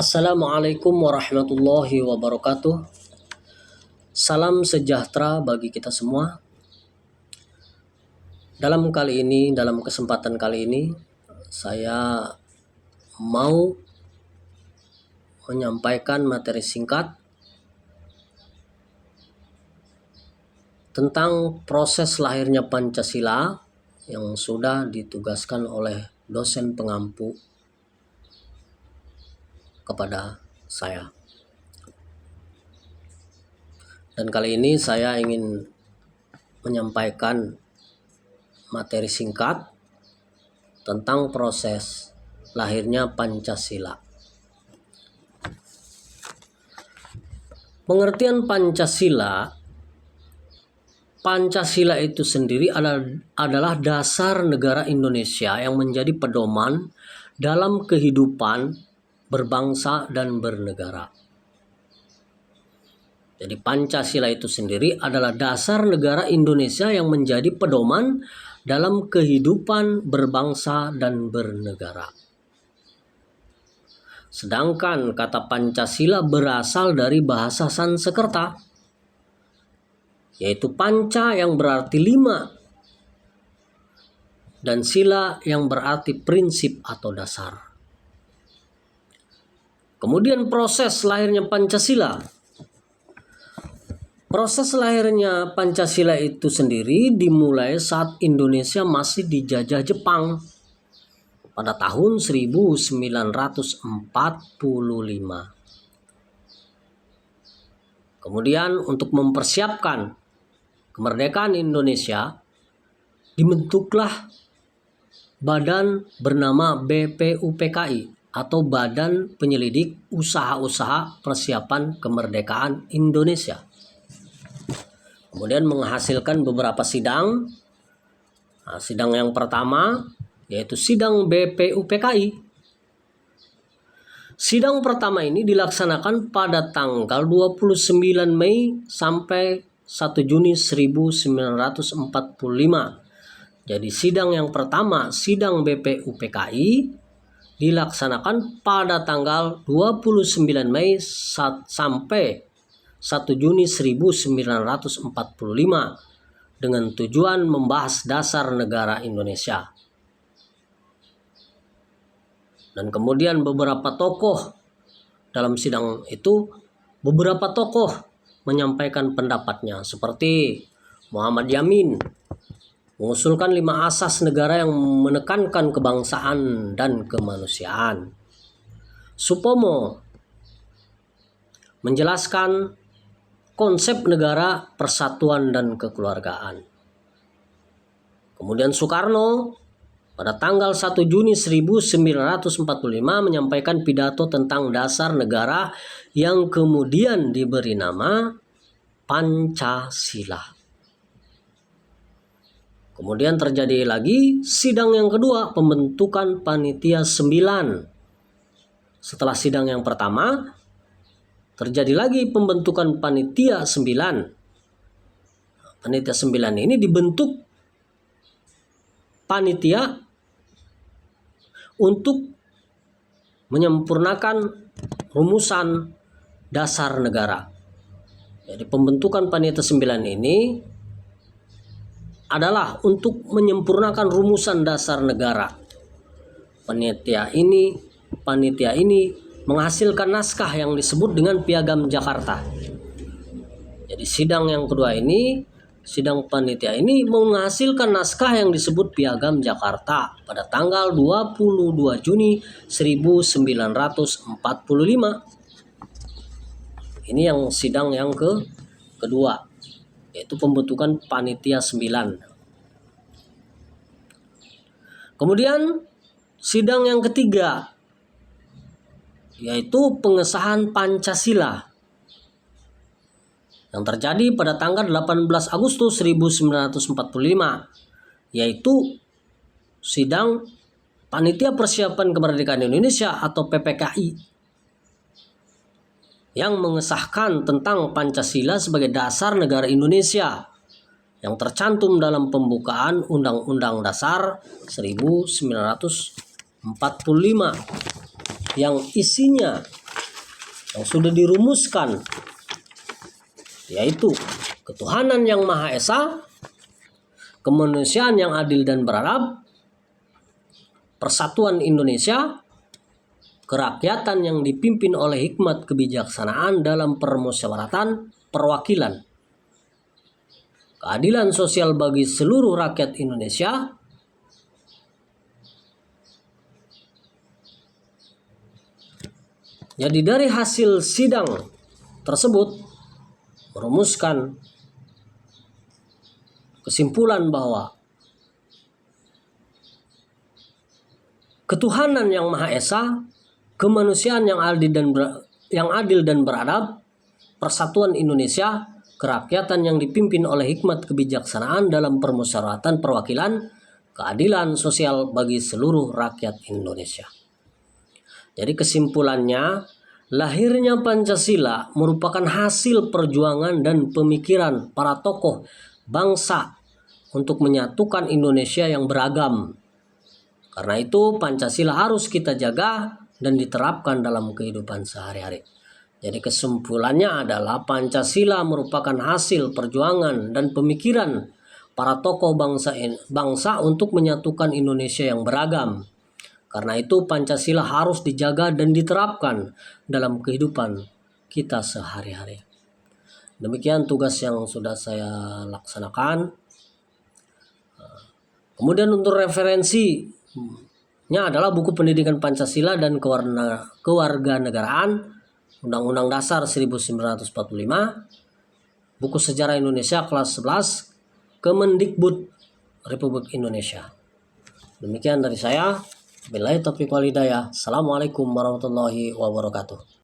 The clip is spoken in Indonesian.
Assalamualaikum warahmatullahi wabarakatuh. Salam sejahtera bagi kita semua. Dalam kesempatan kali ini, saya mau menyampaikan materi singkat tentang proses lahirnya Pancasila yang sudah ditugaskan oleh dosen pengampu kepada saya. Dan kali ini saya ingin menyampaikan materi singkat tentang proses lahirnya Pancasila. Pengertian Pancasila itu sendiri adalah dasar negara Indonesia yang menjadi pedoman dalam kehidupan berbangsa dan bernegara. Jadi Pancasila itu sendiri adalah dasar negara Indonesia yang menjadi pedoman dalam kehidupan berbangsa dan bernegara. Sedangkan kata Pancasila berasal dari bahasa Sanskerta, yaitu panca yang berarti 5 dan sila yang berarti prinsip atau dasar. Kemudian proses lahirnya Pancasila. Proses lahirnya Pancasila itu sendiri dimulai saat Indonesia masih dijajah Jepang pada tahun 1945. Kemudian untuk mempersiapkan kemerdekaan Indonesia, dibentuklah badan bernama BPUPKI atau Badan Penyelidik Usaha-Usaha Persiapan Kemerdekaan Indonesia. Kemudian menghasilkan beberapa sidang. Sidang yang pertama yaitu sidang BPUPKI. Sidang pertama ini dilaksanakan pada tanggal 29 Mei sampai 1 Juni 1945. Jadi sidang yang pertama, sidang BPUPKI, dilaksanakan pada tanggal 29 Mei sampai 1 Juni 1945 dengan tujuan membahas dasar negara Indonesia. Dan kemudian beberapa tokoh dalam sidang itu, beberapa tokoh menyampaikan pendapatnya seperti Muhammad Yamin mengusulkan 5 asas negara yang menekankan kebangsaan dan kemanusiaan. Supomo menjelaskan konsep negara, persatuan dan kekeluargaan. Kemudian Soekarno pada tanggal 1 Juni 1945 menyampaikan pidato tentang dasar negara yang kemudian diberi nama Pancasila. Kemudian terjadi lagi sidang yang kedua, pembentukan Panitia 9. Setelah sidang yang pertama, terjadi lagi pembentukan Panitia 9. Panitia 9 ini dibentuk panitia untuk menyempurnakan rumusan dasar negara. Jadi pembentukan Panitia 9 ini adalah untuk menyempurnakan rumusan dasar negara. Panitia ini menghasilkan naskah yang disebut dengan Piagam Jakarta. Jadi sidang yang kedua ini, sidang panitia ini menghasilkan naskah yang disebut Piagam Jakarta pada tanggal 22 Juni 1945. Ini yang sidang yang kedua, yaitu pembentukan Panitia 9. Kemudian sidang yang ketiga, yaitu pengesahan Pancasila yang terjadi pada tanggal 18 Agustus 1945, yaitu sidang Panitia Persiapan Kemerdekaan Indonesia atau PPKI yang mengesahkan tentang Pancasila sebagai dasar negara Indonesia yang tercantum dalam pembukaan Undang-Undang Dasar 1945 yang isinya yang sudah dirumuskan, yaitu ketuhanan yang Maha Esa, kemanusiaan yang adil dan beradab, persatuan Indonesia, kerakyatan yang dipimpin oleh hikmat kebijaksanaan dalam permusyawaratan perwakilan, keadilan sosial bagi seluruh rakyat Indonesia, jadi dari hasil sidang tersebut merumuskan kesimpulan bahwa ketuhanan yang Maha Esa, kemanusiaan yang adil dan beradab, persatuan Indonesia, kerakyatan yang dipimpin oleh hikmat kebijaksanaan dalam permusyawaratan perwakilan, keadilan sosial bagi seluruh rakyat Indonesia. Jadi kesimpulannya, lahirnya Pancasila merupakan hasil perjuangan dan pemikiran para tokoh bangsa untuk menyatukan Indonesia yang beragam. Karena itu Pancasila harus kita jaga dan diterapkan dalam kehidupan sehari-hari. Jadi kesimpulannya adalah Pancasila merupakan hasil perjuangan dan pemikiran para tokoh bangsa untuk menyatukan Indonesia yang beragam. Karena itu Pancasila harus dijaga dan diterapkan dalam kehidupan kita sehari-hari. Demikian tugas yang sudah saya laksanakan. Kemudian untuk referensinya adalah buku pendidikan Pancasila dan kewarganegaraan, Undang-Undang Dasar 1945, buku Sejarah Indonesia kelas 11, Kemendikbud Republik Indonesia. Demikian dari saya. Billahi taufiq wal hidayah. Assalamualaikum warahmatullahi wabarakatuh.